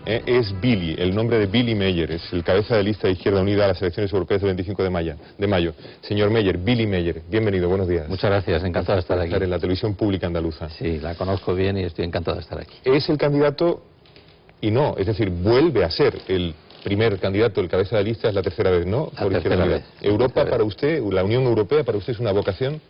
Billy, es Billy, el nombre de Billy Meyer, es el cabeza de lista de Izquierda Unida a las elecciones europeas del 25 de mayo. Señor Meyer, Billy Meyer, bienvenido, buenos días. Muchas gracias, encantado de estar aquí. En la televisión pública andaluza. Sí, la conozco bien y estoy encantado de estar aquí. Es el candidato, y no, es decir, vuelve a ser el primer candidato, el cabeza de lista, es la tercera vez, ¿no? La tercera vez. ¿Europa para usted, la Unión Europea para usted es una vocación?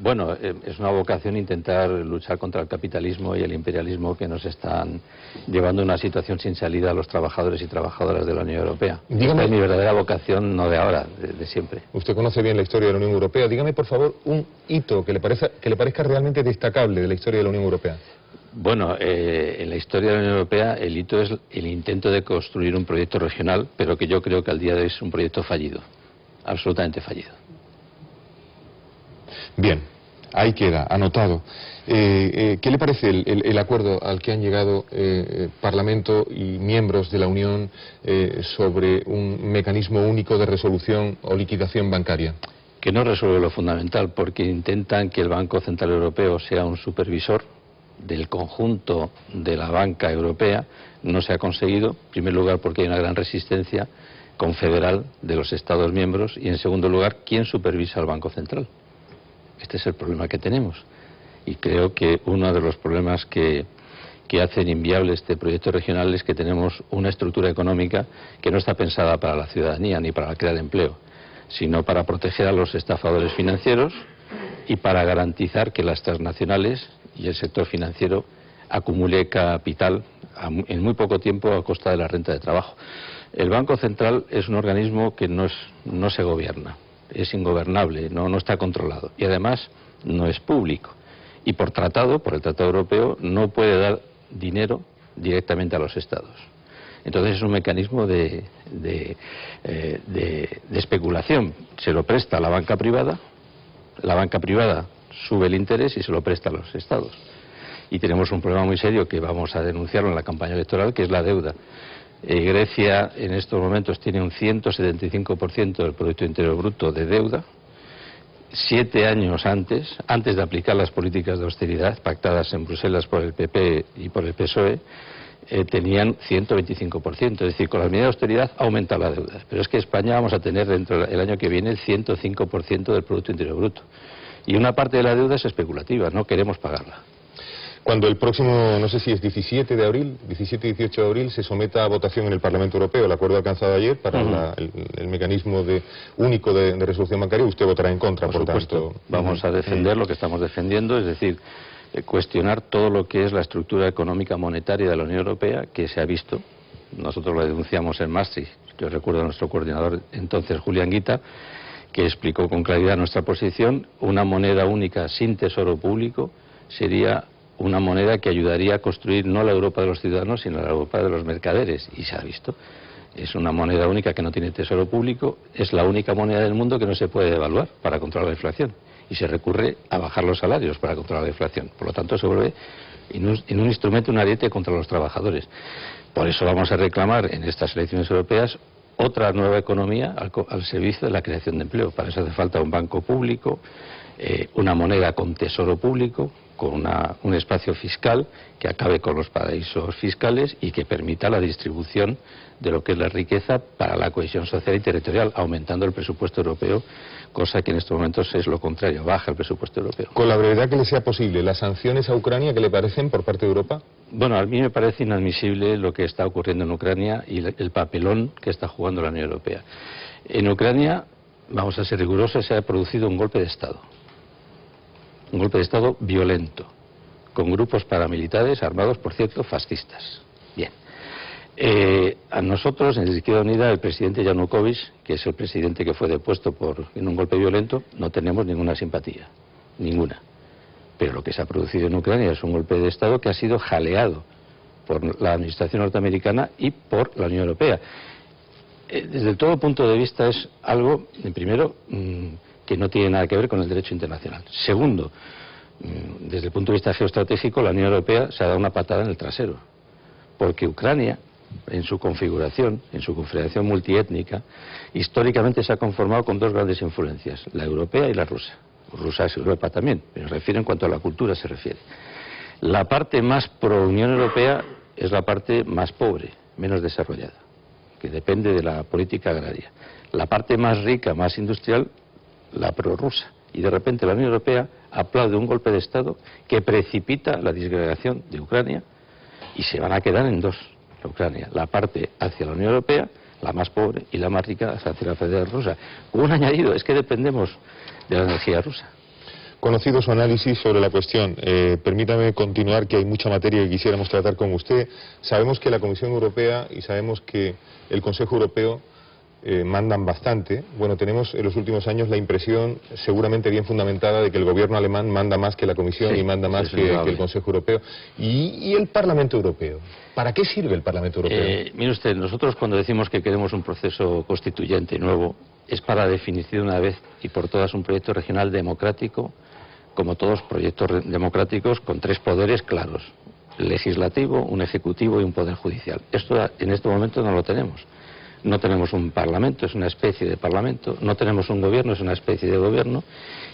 Bueno, es una vocación intentar luchar contra el capitalismo y el imperialismo que nos están llevando a una situación sin salida a los trabajadores y trabajadoras de la Unión Europea. Esta es mi verdadera vocación, no de ahora, de siempre. Usted conoce bien la historia de la Unión Europea. Dígame, por favor, un hito que le parezca realmente destacable de la historia de la Unión Europea. Bueno, en la historia de la Unión Europea el hito es el intento de construir un proyecto regional, pero que yo creo que al día de hoy es un proyecto fallido, absolutamente fallido. Bien, ahí queda, anotado. ¿Qué le parece el acuerdo al que han llegado Parlamento y miembros de la Unión sobre un mecanismo único de resolución o liquidación bancaria? Que no resuelve lo fundamental, porque intentan que el Banco Central Europeo sea un supervisor del conjunto de la banca europea. No se ha conseguido, en primer lugar porque hay una gran resistencia confederal de los Estados miembros y en segundo lugar, ¿quién supervisa al Banco Central? Este es el problema que tenemos y creo que uno de los problemas que hacen inviable este proyecto regional es que tenemos una estructura económica que no está pensada para la ciudadanía ni para crear empleo, sino para proteger a los estafadores financieros y para garantizar que las transnacionales y el sector financiero acumule capital en muy poco tiempo a costa de la renta de trabajo. El Banco Central es un organismo que no se gobierna. Es ingobernable, no está controlado y además no es público y por el Tratado Europeo no puede dar dinero directamente a los Estados. Entonces es un mecanismo de especulación. Se lo presta a la banca privada sube el interés y se lo presta a los Estados. Y tenemos un problema muy serio que vamos a denunciarlo en la campaña electoral, que es la deuda. Grecia en estos momentos tiene un 175% del Producto Interior Bruto de deuda. 7 años antes de aplicar las políticas de austeridad pactadas en Bruselas por el PP y por el PSOE, tenían 125%. Es decir, con las medidas de austeridad aumenta la deuda. Pero es que España vamos a tener dentro del año que viene el 105% del Producto Interior Bruto. Y una parte de la deuda es especulativa, no queremos pagarla. Cuando el próximo, no sé si es 17 de abril, 17 y 18 de abril, se someta a votación en el Parlamento Europeo el acuerdo alcanzado ayer para el mecanismo único de resolución bancaria, usted votará en contra, por tanto. Vamos a defender lo que estamos defendiendo, es decir, cuestionar todo lo que es la estructura económica monetaria de la Unión Europea, que se ha visto. Nosotros lo denunciamos en Maastricht. Yo recuerdo a nuestro coordinador entonces, Julián Guita, que explicó con claridad nuestra posición. Una moneda única sin tesoro público sería una moneda que ayudaría a construir no la Europa de los ciudadanos, sino la Europa de los mercaderes, y se ha visto. Es una moneda única que no tiene tesoro público, es la única moneda del mundo que no se puede devaluar para controlar la inflación, y se recurre a bajar los salarios para controlar la inflación. Por lo tanto, se vuelve en un instrumento, un ariete contra los trabajadores. Por eso vamos a reclamar en estas elecciones europeas otra nueva economía al servicio de la creación de empleo. Para eso hace falta un banco público, una moneda con tesoro público, con un espacio fiscal que acabe con los paraísos fiscales y que permita la distribución de lo que es la riqueza para la cohesión social y territorial, aumentando el presupuesto europeo, cosa que en estos momentos es lo contrario, baja el presupuesto europeo. Con la brevedad que le sea posible, ¿las sanciones a Ucrania qué le parecen por parte de Europa? Bueno, a mí me parece inadmisible lo que está ocurriendo en Ucrania y el papelón que está jugando la Unión Europea. En Ucrania, vamos a ser rigurosos, se ha producido un golpe de Estado. Un golpe de Estado violento, con grupos paramilitares armados, por cierto, fascistas. Bien. A nosotros, en Izquierda Unida, el presidente Yanukovych, que es el presidente que fue depuesto en un golpe violento, no tenemos ninguna simpatía, ninguna. Pero lo que se ha producido en Ucrania es un golpe de Estado que ha sido jaleado por la administración norteamericana y por la Unión Europea. Desde todo punto de vista es algo, primero, que no tiene nada que ver con el derecho internacional. Segundo, desde el punto de vista geoestratégico, la Unión Europea se ha dado una patada en el trasero, porque Ucrania, en su configuración multiétnica, históricamente se ha conformado con dos grandes influencias, la europea y la rusa. Rusa es Europa también, pero me refiero en cuanto a la cultura se refiere. La parte más pro Unión Europea es la parte más pobre, menos desarrollada, que depende de la política agraria. La parte más rica, más industrial, la prorrusa. Y de repente la Unión Europea aplaude un golpe de Estado que precipita la disgregación de Ucrania y se van a quedar en dos, Ucrania, la parte hacia la Unión Europea, la más pobre, y la más rica hacia la Federación Rusa. Con un añadido, es que dependemos de la energía rusa. Conocido su análisis sobre la cuestión, permítame continuar, que hay mucha materia que quisiéramos tratar con usted. Sabemos que la Comisión Europea y sabemos que el Consejo Europeo mandan bastante. Bueno, tenemos en los últimos años la impresión, seguramente bien fundamentada, de que el gobierno alemán manda más que la Comisión, sí, y manda más que el Consejo Europeo. ¿Y el Parlamento Europeo? ¿Para qué sirve el Parlamento Europeo? Mire usted, nosotros cuando decimos que queremos un proceso constituyente nuevo, es para definir de una vez y por todas un proyecto regional democrático, como todos proyectos democráticos, con tres poderes claros: el legislativo, un ejecutivo y un poder judicial. Esto en este momento no lo tenemos. No tenemos un parlamento, es una especie de parlamento. No tenemos un gobierno, es una especie de gobierno.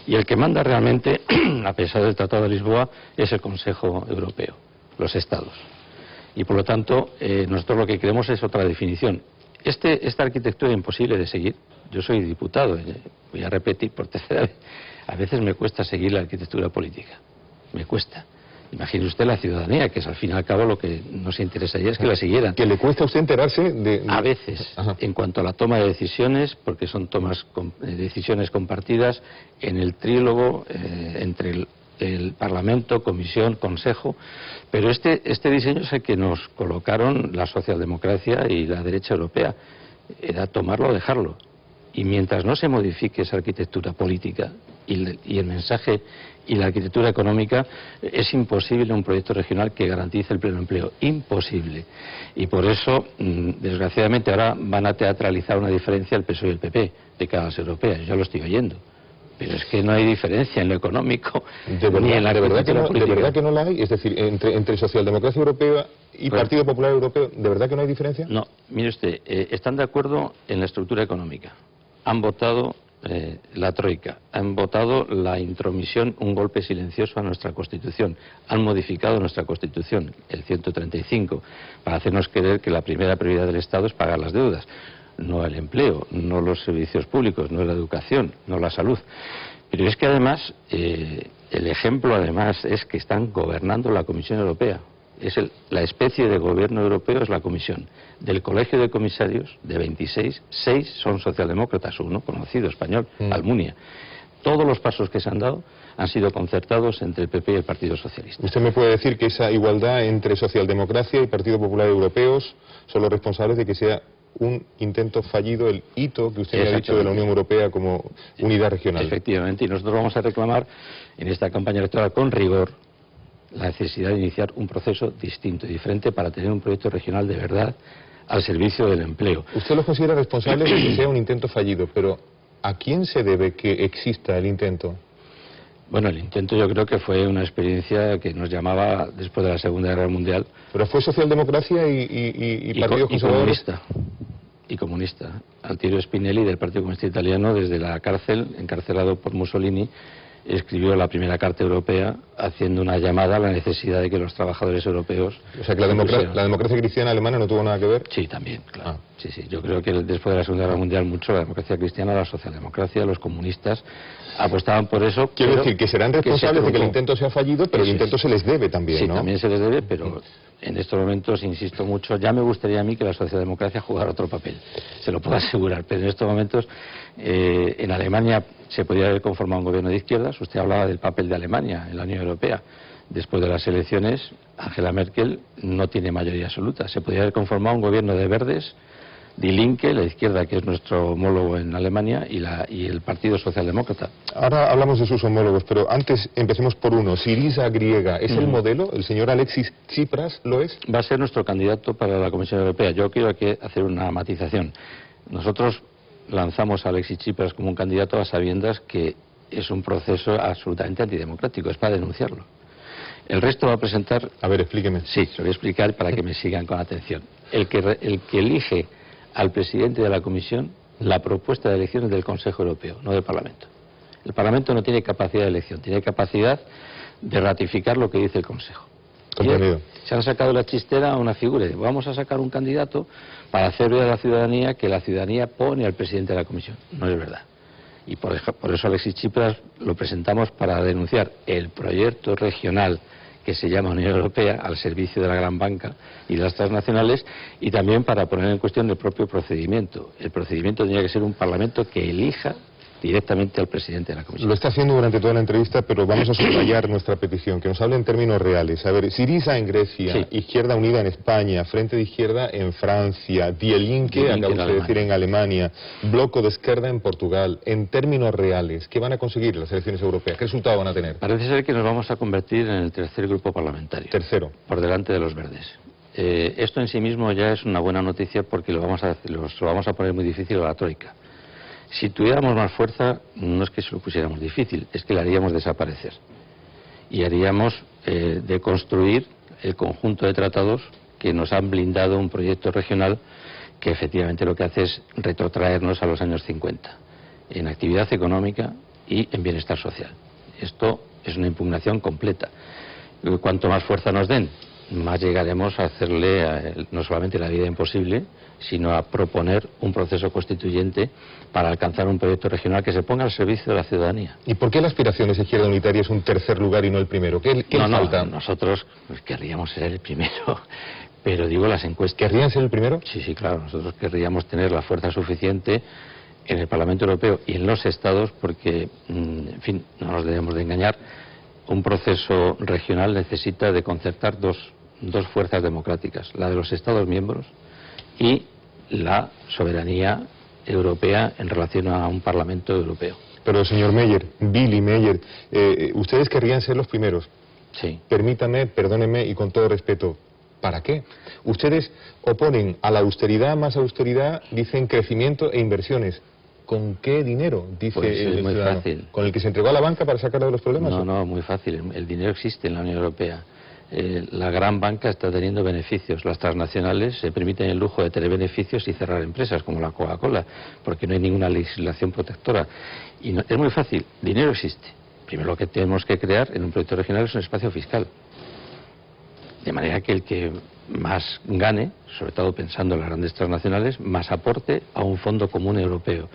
Y el que manda realmente, a pesar del Tratado de Lisboa, es el Consejo Europeo, los Estados. Y por lo tanto, nosotros lo que queremos es otra definición. Esta arquitectura es imposible de seguir. Yo soy diputado, voy a repetir por tercera vez. A veces me cuesta seguir la arquitectura política. Me cuesta. Imagine usted la ciudadanía, que es al fin y al cabo lo que nos interesaría es que la siguieran. ¿Que le cuesta a usted enterarse de...? A veces, en cuanto a la toma de decisiones, porque son decisiones compartidas en el trílogo entre el Parlamento, Comisión, Consejo, pero este diseño es el que nos colocaron la socialdemocracia y la derecha europea. Era tomarlo o dejarlo. Y mientras no se modifique esa arquitectura política y el mensaje y la arquitectura económica, es imposible un proyecto regional que garantice el pleno empleo. Imposible. Y por eso, desgraciadamente, ahora van a teatralizar una diferencia el PSOE y el PP de cara a las europeas. Yo lo estoy oyendo. Pero es que no hay diferencia en lo económico ni en la arquitectura política. ¿De verdad que no la hay? Es decir, entre Socialdemocracia Europea y Partido Popular Europeo, ¿de verdad que no hay diferencia? No, mire usted, están de acuerdo en la estructura económica. Han votado la troika, han votado la intromisión, un golpe silencioso a nuestra Constitución, han modificado nuestra Constitución, el 135, para hacernos creer que la primera prioridad del Estado es pagar las deudas, no el empleo, no los servicios públicos, no la educación, no la salud. Pero es que además, el ejemplo además es que están gobernando la Comisión Europea. La especie de gobierno europeo es la Comisión. Del colegio de comisarios, de 26, 6 son socialdemócratas, uno conocido español, Almunia. Todos los pasos que se han dado han sido concertados entre el PP y el Partido Socialista. ¿Usted me puede decir que esa igualdad entre socialdemocracia y Partido Popular Europeos son los responsables de que sea un intento fallido el hito que usted me ha dicho de la Unión Europea como unidad regional? Efectivamente, y nosotros vamos a reclamar en esta campaña electoral con rigor la necesidad de iniciar un proceso distinto y diferente para tener un proyecto regional de verdad al servicio del empleo. Usted los considera responsables de que sea un intento fallido, pero ¿a quién se debe que exista el intento? Bueno, el intento yo creo que fue una experiencia que nos llamaba después de la Segunda Guerra Mundial. Pero fue socialdemocracia y Partido Conservador. Y comunista. Altiero Spinelli, del Partido Comunista Italiano, desde la cárcel, encarcelado por Mussolini, escribió la primera Carta Europea haciendo una llamada a la necesidad de que los trabajadores europeos... O sea que la democracia cristiana alemana no tuvo nada que ver. Sí, también, claro. Sí, yo creo que después de la Segunda Guerra Mundial mucho la democracia cristiana, la socialdemocracia, los comunistas apostaban por eso. Quiero decir que serán responsables de que el intento sea fallido, pero el intento se les debe también, ¿no? Sí, también se les debe, pero en estos momentos, insisto mucho, ya me gustaría a mí que la socialdemocracia jugara otro papel, se lo puedo asegurar, pero en estos momentos en Alemania se podría haber conformado un gobierno de izquierdas. Usted hablaba del papel de Alemania en la Unión Europea. Después de las elecciones, Angela Merkel no tiene mayoría absoluta. Se podría haber conformado un gobierno de verdes, Die Linke, la izquierda, que es nuestro homólogo en Alemania, y el Partido Socialdemócrata. Ahora hablamos de sus homólogos, pero antes empecemos por uno. Syriza griega, ¿es el modelo? ¿El señor Alexis Tsipras lo es? Va a ser nuestro candidato para la Comisión Europea. Yo quiero aquí hacer una matización. Nosotros lanzamos a Alexis Tsipras como un candidato a sabiendas que es un proceso absolutamente antidemocrático, es para denunciarlo. El resto va a presentar... A ver, explíqueme. Sí, se lo voy a explicar para que me sigan con atención. El que elige al presidente de la Comisión, la propuesta de elecciones del Consejo Europeo, no del Parlamento. El Parlamento no tiene capacidad de elección, tiene capacidad de ratificar lo que dice el Consejo. Comprendido. Se han sacado la chistera a una figura. Vamos a sacar un candidato para hacer ver a la ciudadanía que la ciudadanía pone al presidente de la comisión. No es verdad. Y por eso Alexis Tsipras lo presentamos para denunciar el proyecto regional que se llama Unión Europea al servicio de la gran banca y de las transnacionales, y también para poner en cuestión el propio procedimiento. El procedimiento tendría que ser un parlamento que elija directamente al presidente de la comisión. Lo está haciendo durante toda la entrevista, pero vamos a subrayar nuestra petición, que nos hable en términos reales. A ver, Syriza en Grecia, Sí. Izquierda Unida en España, Frente de Izquierda en Francia, Die Linke, acabo de decir, en Alemania, Bloco de Esquerda en Portugal. En términos reales, ¿qué van a conseguir las elecciones europeas? ¿Qué resultado van a tener? Parece ser que nos vamos a convertir en el tercer grupo parlamentario. Tercero. Por delante de los verdes. Esto en sí mismo ya es una buena noticia porque lo vamos a poner muy difícil a la troika. Si tuviéramos más fuerza, no es que se lo pusiéramos difícil, es que la haríamos desaparecer. Y haríamos deconstruir el conjunto de tratados que nos han blindado un proyecto regional que efectivamente lo que hace es retrotraernos a los años 50, en actividad económica y en bienestar social. Esto es una impugnación completa. Cuanto más fuerza nos den, más llegaremos a hacerle no solamente la vida imposible, sino a proponer un proceso constituyente para alcanzar un proyecto regional que se ponga al servicio de la ciudadanía. ¿Y por qué la aspiración de Izquierda Unitaria es un tercer lugar y no el primero? ¿Qué le falta? Nosotros querríamos ser el primero, pero digo las encuestas... ¿Querrían ser el primero? Sí, claro, nosotros querríamos tener la fuerza suficiente en el Parlamento Europeo y en los Estados porque, en fin, no nos debemos de engañar, un proceso regional necesita de concertar dos fuerzas democráticas, la de los Estados miembros y la soberanía europea en relación a un Parlamento Europeo. Pero, señor Meyer, Billy Meyer, ustedes querrían ser los primeros. Sí. Permítame, perdóneme y con todo respeto, ¿para qué? Ustedes oponen a la austeridad más austeridad, dicen crecimiento e inversiones. ¿Con qué dinero? Dice Pues es el muy ciudadano. fácil. ¿Con el que se entregó a la banca para sacarlo de los problemas? No, muy fácil. El dinero existe en la Unión Europea. La gran banca está teniendo beneficios. Las transnacionales se permiten el lujo de tener beneficios y cerrar empresas, como la Coca-Cola, porque no hay ninguna legislación protectora. Y es muy fácil. Dinero existe. Primero lo que tenemos que crear en un proyecto regional es un espacio fiscal. De manera que el que más gane, sobre todo pensando en las grandes transnacionales, más aporte a un fondo común europeo.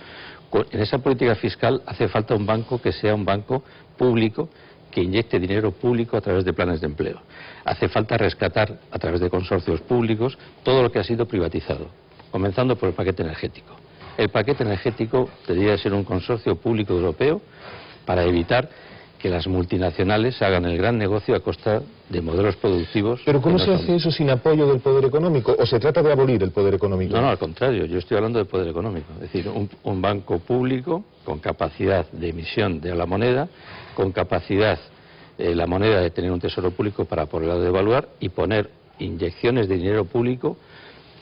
En esa política fiscal hace falta un banco que sea un banco público, que inyecte dinero público a través de planes de empleo. Hace falta rescatar a través de consorcios públicos todo lo que ha sido privatizado, comenzando por el paquete energético. El paquete energético debería ser un consorcio público europeo para evitar que las multinacionales hagan el gran negocio a costa de modelos productivos. ¿Pero cómo que se no hace son... eso sin apoyo del poder económico? ¿O se trata de abolir el poder económico? No, al contrario, yo estoy hablando de poder económico. Es decir, un banco público con capacidad de emisión de la moneda, con capacidad la moneda de tener un tesoro público para poderla devaluar y poner inyecciones de dinero público.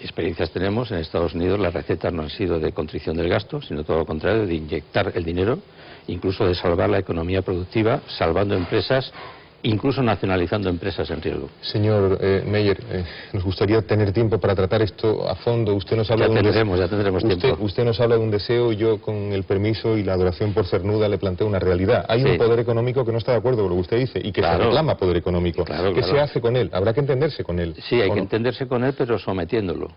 Experiencias tenemos, en Estados Unidos las recetas no han sido de contrición del gasto, sino todo lo contrario, de inyectar el dinero, incluso de salvar la economía productiva, salvando empresas, incluso nacionalizando empresas en riesgo. Señor Meyer, nos gustaría tener tiempo para tratar esto a fondo. Usted nos habla Ya tendremos tiempo. Usted nos habla de un deseo y yo, con el permiso y la adoración por cernuda, le planteo una realidad. Hay Sí. un poder económico que no está de acuerdo con lo que usted dice y que se reclama poder económico. ¿Qué se hace con él? Habrá que entenderse con él. Sí, hay que entenderse con él, pero sometiéndolo.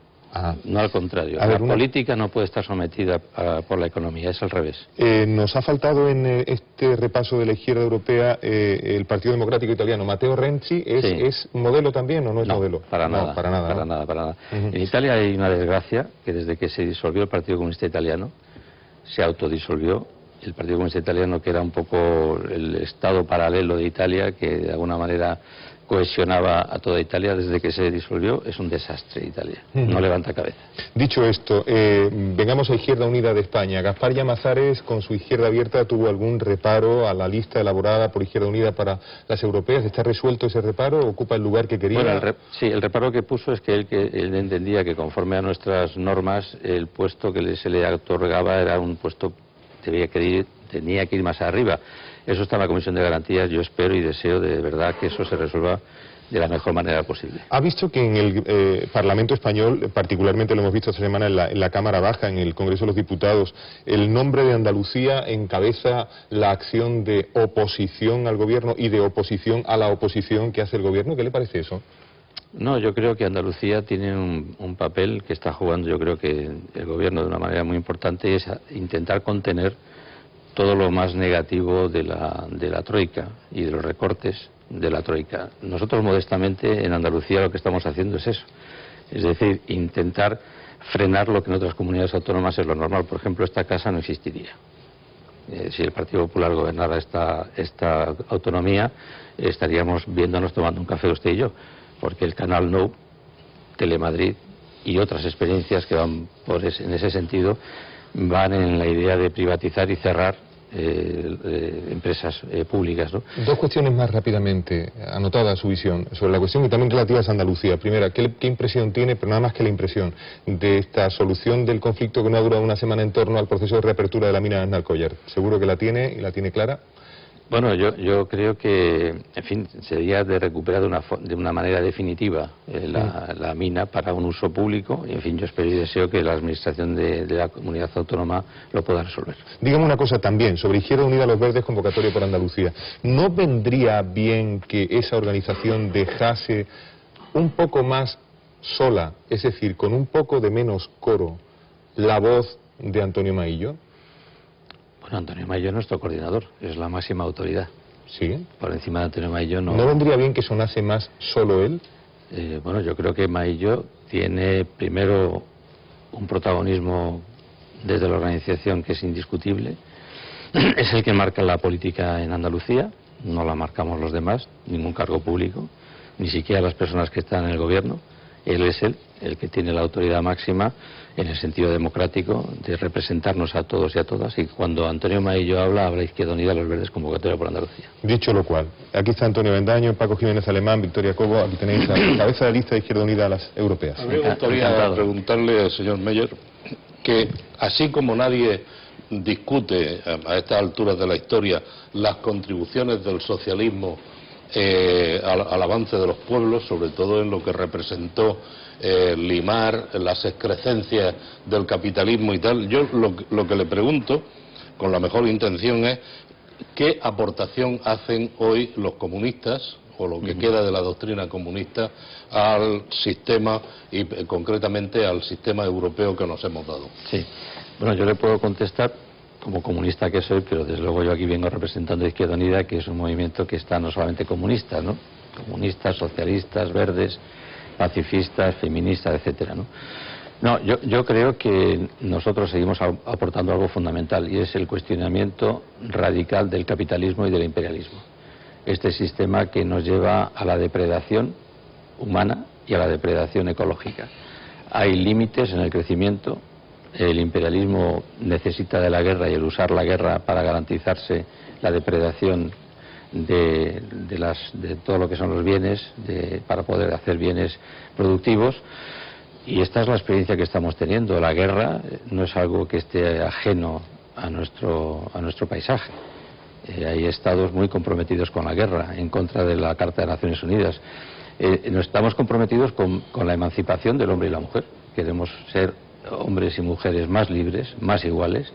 No al contrario. La política no puede estar sometida por la economía, es al revés. Nos ha faltado en este repaso de la izquierda europea el Partido Democrático Italiano. Matteo Renzi, ¿es modelo también o no es modelo? Para nada. En Italia hay una desgracia, que desde que se disolvió el Partido Comunista Italiano, se autodisolvió el Partido Comunista Italiano, que era un poco el estado paralelo de Italia, que de alguna manera cohesionaba a toda Italia. Desde que se disolvió es un desastre Italia, no levanta cabeza. Dicho esto, vengamos a Izquierda Unida de España. Gaspar Llamazares, con su izquierda abierta, ¿tuvo algún reparo a la lista elaborada por Izquierda Unida para las europeas? ¿Está resuelto ese reparo? ¿Ocupa el lugar que quería? Bueno, sí, el reparo que puso es que él entendía que conforme a nuestras normas el puesto que se le otorgaba era un puesto que tenía que ir más arriba. Eso está en la Comisión de Garantías. Yo espero y deseo de verdad que eso se resuelva de la mejor manera posible. ¿Ha visto que en el Parlamento español, particularmente lo hemos visto esta semana en la Cámara Baja, en el Congreso de los Diputados, el nombre de Andalucía encabeza la acción de oposición al gobierno y de oposición a la oposición que hace el gobierno? ¿Qué le parece eso? No, yo creo que Andalucía tiene un papel que está jugando, yo creo que el gobierno de una manera muy importante, y es intentar contener todo lo más negativo de la troika y de los recortes de la troika. Nosotros modestamente en Andalucía lo que estamos haciendo es eso, es decir, intentar frenar lo que en otras comunidades autónomas es lo normal. Por ejemplo, esta casa no existiría. Si el Partido Popular gobernara esta autonomía, estaríamos viéndonos tomando un café usted y yo, porque el canal Nou, Telemadrid y otras experiencias que van en ese sentido van en la idea de privatizar y cerrar empresas públicas, ¿no? Dos cuestiones más rápidamente, anotada su visión, sobre la cuestión y también relativas a Andalucía. Primera, ¿qué impresión tiene, pero nada más que la impresión, de esta solución del conflicto que no ha durado una semana en torno al proceso de reapertura de la mina de Aznalcóllar? ¿Seguro que la tiene y la tiene clara? Bueno, yo creo que, en fin, sería de recuperar de una manera definitiva la mina para un uso público, y en fin, yo espero y deseo que la Administración de la Comunidad Autónoma lo pueda resolver. Dígame una cosa también, sobre Izquierda Unida a los Verdes, convocatoria por Andalucía. ¿No vendría bien que esa organización dejase un poco más sola, es decir, con un poco de menos coro, la voz de Antonio Maillo? Bueno, Antonio Maillo es nuestro coordinador, es la máxima autoridad. Sí. Por encima de Antonio Maillo no... ¿No vendría bien que sonase más solo él? Bueno, yo creo que Maillo tiene primero un protagonismo desde la organización que es indiscutible. Es el que marca la política en Andalucía, no la marcamos los demás, ningún cargo público, ni siquiera las personas que están en el gobierno. Él es el que tiene la autoridad máxima en el sentido democrático de representarnos a todos y a todas, y cuando Antonio Maillo habla Izquierda Unida a los Verdes, convocatoria por Andalucía. Dicho lo cual, aquí está Antonio Bendaño, Paco Jiménez Alemán, Victoria Cobo, aquí tenéis a la cabeza de lista de Izquierda Unida a las europeas. A mí me gustaría preguntarle al señor Meyer que, así como nadie discute a estas alturas de la historia las contribuciones del socialismo al avance de los pueblos, sobre todo en lo que representó limar las excrescencias del capitalismo y tal, yo lo que le pregunto, con la mejor intención, es ¿qué aportación hacen hoy los comunistas, o lo que queda de la doctrina comunista, al sistema y concretamente al sistema europeo que nos hemos dado? Sí, bueno, yo le puedo contestar como comunista que soy, pero desde luego yo aquí vengo representando a Izquierda Unida, que es un movimiento que está no solamente comunista, ¿no? Comunistas, socialistas, verdes, pacifistas, feministas, etcétera, ¿no? No, yo creo que nosotros seguimos aportando algo fundamental, y es el cuestionamiento radical del capitalismo y del imperialismo. Este sistema que nos lleva a la depredación humana y a la depredación ecológica. Hay límites en el crecimiento. El imperialismo necesita de la guerra y el usar la guerra para garantizarse la depredación de todo lo que son los bienes, para poder hacer bienes productivos. Y esta es la experiencia que estamos teniendo. La guerra no es algo que esté ajeno a nuestro paisaje. Hay estados muy comprometidos con la guerra, en contra de la Carta de Naciones Unidas. Estamos comprometidos con la emancipación del hombre y la mujer. Queremos ser hombres y mujeres más libres, más iguales,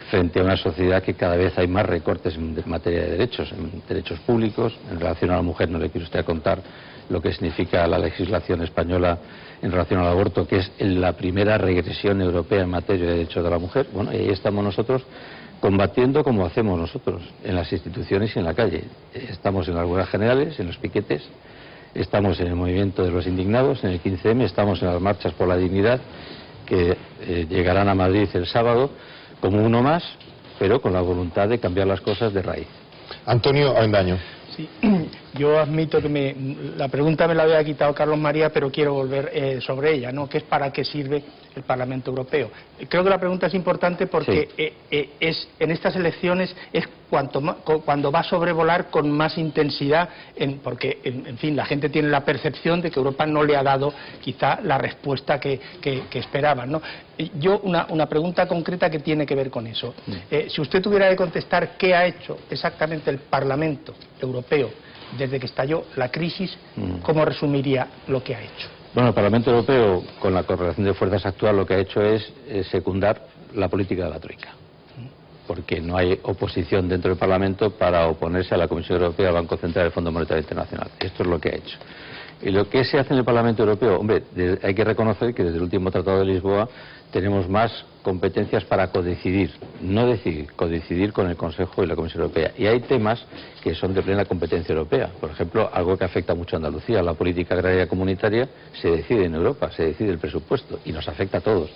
frente a una sociedad que cada vez hay más recortes en materia de derechos públicos. En relación a la mujer no le quiero usted contar lo que significa la legislación española en relación al aborto, que es la primera regresión europea en materia de derechos de la mujer. Bueno, y ahí estamos nosotros combatiendo como hacemos nosotros, en las instituciones y en la calle. Estamos en las huelgas generales, en los piquetes, estamos en el movimiento de los indignados, en el 15M, estamos en las marchas por la dignidad, que llegarán a Madrid el sábado, como uno más, pero con la voluntad de cambiar las cosas de raíz. Antonio Avendaño. Sí, yo admito que la pregunta me la había quitado Carlos María, pero quiero volver sobre ella, ¿no? ¿Qué es para qué sirve el Parlamento Europeo? Creo que la pregunta es importante porque sí. En estas elecciones es cuando va a sobrevolar con más intensidad, porque, en fin, la gente tiene la percepción de que Europa no le ha dado quizá la respuesta que esperaban, ¿no? Yo, una pregunta concreta que tiene que ver con eso. Si usted tuviera que contestar qué ha hecho exactamente el Parlamento Europeo desde que estalló la crisis, ¿cómo resumiría lo que ha hecho? Bueno, el Parlamento Europeo, con la correlación de fuerzas actual, lo que ha hecho es secundar la política de la Troika, porque no hay oposición dentro del Parlamento para oponerse a la Comisión Europea, al Banco Central y al Fondo Monetario Internacional. Esto es lo que ha hecho. Y lo que se hace en el Parlamento Europeo, hombre, hay que reconocer que desde el último Tratado de Lisboa tenemos más competencias para codecidir, no decidir, codecidir con el Consejo y la Comisión Europea. Y hay temas que son de plena competencia europea. Por ejemplo, algo que afecta mucho a Andalucía, la política agraria comunitaria se decide en Europa, se decide el presupuesto y nos afecta a todos.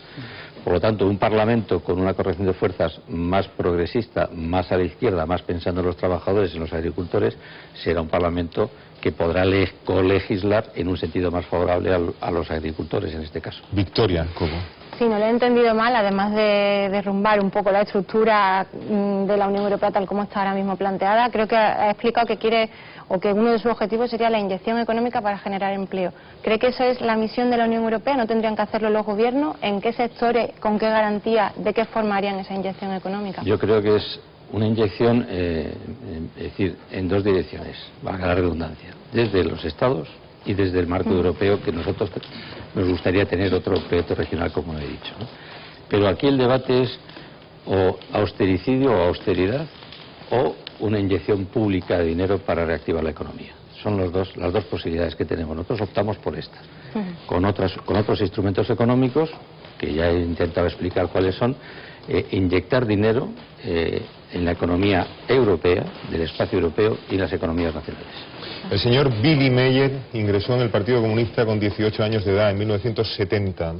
Por lo tanto, un Parlamento con una correlación de fuerzas más progresista, más a la izquierda, más pensando en los trabajadores y en los agricultores, será un Parlamento que podrá colegislar en un sentido más favorable a los agricultores en este caso. Victoria Cobo. Sí, no lo he entendido mal, además de derrumbar un poco la estructura de la Unión Europea tal como está ahora mismo planteada, creo que ha explicado que quiere, o que uno de sus objetivos sería la inyección económica para generar empleo. ¿Cree que eso es la misión de la Unión Europea? ¿No tendrían que hacerlo los gobiernos? ¿En qué sectores, con qué garantía, de qué forma harían esa inyección económica? Yo creo que es una inyección, es decir, en dos direcciones, valga la redundancia, desde los Estados y desde el marco europeo, que nosotros nos gustaría tener otro proyecto regional, como he dicho, ¿no? Pero aquí el debate es o austericidio o austeridad, o una inyección pública de dinero para reactivar la economía. Son las dos posibilidades que tenemos. Nosotros optamos por esta, con otros instrumentos económicos, que ya he intentado explicar cuáles son, inyectar dinero en la economía europea, del espacio europeo y las economías nacionales. El señor Billy Meyer ingresó en el Partido Comunista con 18 años de edad en 1970.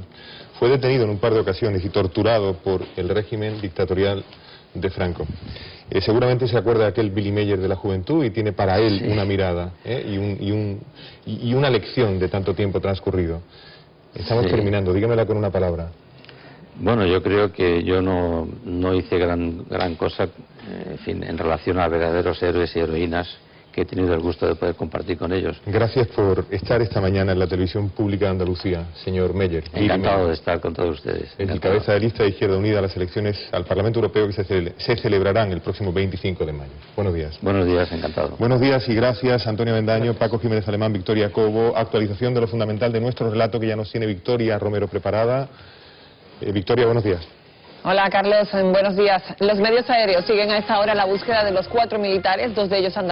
Fue detenido en un par de ocasiones y torturado por el régimen dictatorial de Franco. Seguramente se acuerda de aquel Billy Meyer de la juventud y tiene para él una mirada y una lección de tanto tiempo transcurrido. Estamos terminando, dígamela con una palabra. Bueno, yo creo que yo no hice gran cosa, en fin, en relación a verdaderos héroes y heroínas que he tenido el gusto de poder compartir con ellos. Gracias por estar esta mañana en la televisión pública de Andalucía, señor Meyer. Encantado de estar con todos ustedes. El cabeza de lista de Izquierda Unida a las elecciones al Parlamento Europeo que se celebrarán el próximo 25 de mayo. Buenos días. Buenos días, encantado. Buenos días y gracias, Antonio Avendaño, Paco Jiménez Alemán, Victoria Cobo. Actualización de lo fundamental de nuestro relato que ya nos tiene Victoria Romero preparada. Victoria, buenos días. Hola Carlos, buenos días. Los medios aéreos siguen a esta hora la búsqueda de los 4 militares, 2 de ellos andaluces.